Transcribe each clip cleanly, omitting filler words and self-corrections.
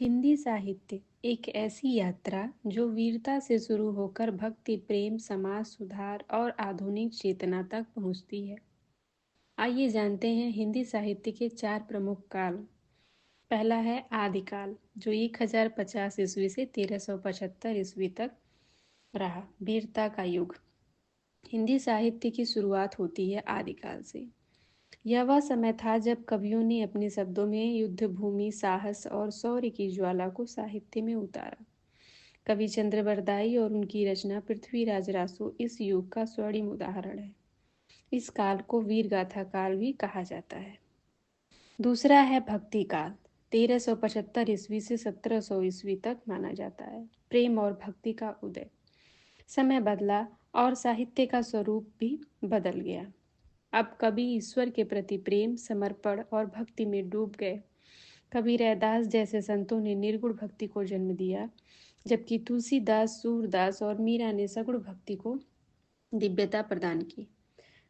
हिंदी साहित्य एक ऐसी यात्रा जो वीरता से शुरू होकर भक्ति, प्रेम, समाज सुधार और आधुनिक चेतना तक पहुंचती है। आइए जानते हैं हिंदी साहित्य के चार प्रमुख काल। पहला है आदिकाल, जो 1050 ईस्वी से 1375 ईस्वी तक रहा। वीरता का युग। हिंदी साहित्य की शुरुआत होती है आदिकाल से। यह वह समय था जब कवियों ने अपने शब्दों में युद्ध भूमि, साहस और शौर्य की ज्वाला को साहित्य में उतारा। कवि चंद्रबरदाई और उनकी रचना पृथ्वीराज रासो इस युग का स्वर्णिम उदाहरण है। इस काल को वीर गाथा काल भी कहा जाता है। दूसरा है भक्ति काल, 1375 ईस्वी से 1700 ईस्वी तक माना जाता है। प्रेम और भक्ति का उदय। समय बदला और साहित्य का स्वरूप भी बदल गया। अब कवि ईश्वर के प्रति प्रेम, समर्पण और भक्ति में डूब गए। कबीर रैदास जैसे संतों ने निर्गुण भक्ति को जन्म दिया, जबकि तुलसीदास, सूरदास और मीरा ने सगुण भक्ति को दिव्यता प्रदान की।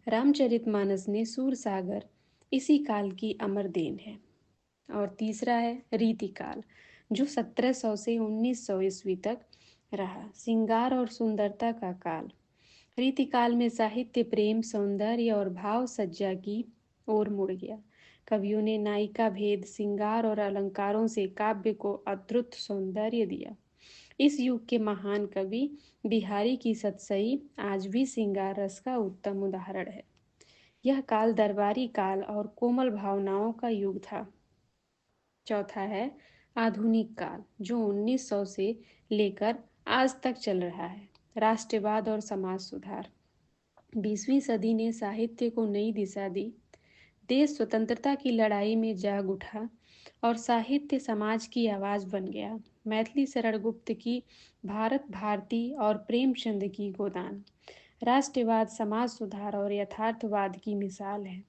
रामचरितमानस ने सूर सागर इसी काल की अमर देन है। और तीसरा है रीतिकाल, जो 1700 से 1900 ईस्वी तक रहा। श्रृंगार और सुंदरता का काल। रीतिकाल में साहित्य प्रेम, सौंदर्य और भाव सज्जा की ओर मुड़ गया। कवियों ने नायिका भेद, श्रृंगार और अलंकारों से काव्य को अद्भुत सौंदर्य दिया। इस युग के महान कवि बिहारी की सतसई आज भी श्रृंगार रस का उत्तम उदाहरण है। यह काल दरबारी काल और कोमल भावनाओं का युग था। चौथा है आधुनिक काल, जो 1900 से लेकर आज तक चल रहा है। राष्ट्रवाद और समाज सुधार। 20वीं सदी ने साहित्य को नई दिशा दी। देश स्वतंत्रता की लड़ाई में जाग उठा और साहित्य समाज की आवाज बन गया। मैथिली शरण गुप्त की भारत भारती और प्रेमचंद की गोदान राष्ट्रवाद, समाज सुधार और यथार्थवाद की मिसाल है।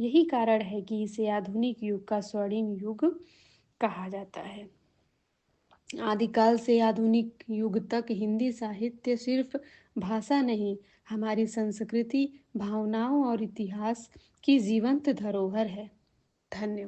यही कारण है कि इसे आधुनिक युग का स्वर्णिम युग कहा जाता है। आदिकाल से आधुनिक युग तक हिंदी साहित्य सिर्फ भाषा नहीं, हमारी संस्कृति, भावनाओं और इतिहास की जीवंत धरोहर है। धन्यवाद।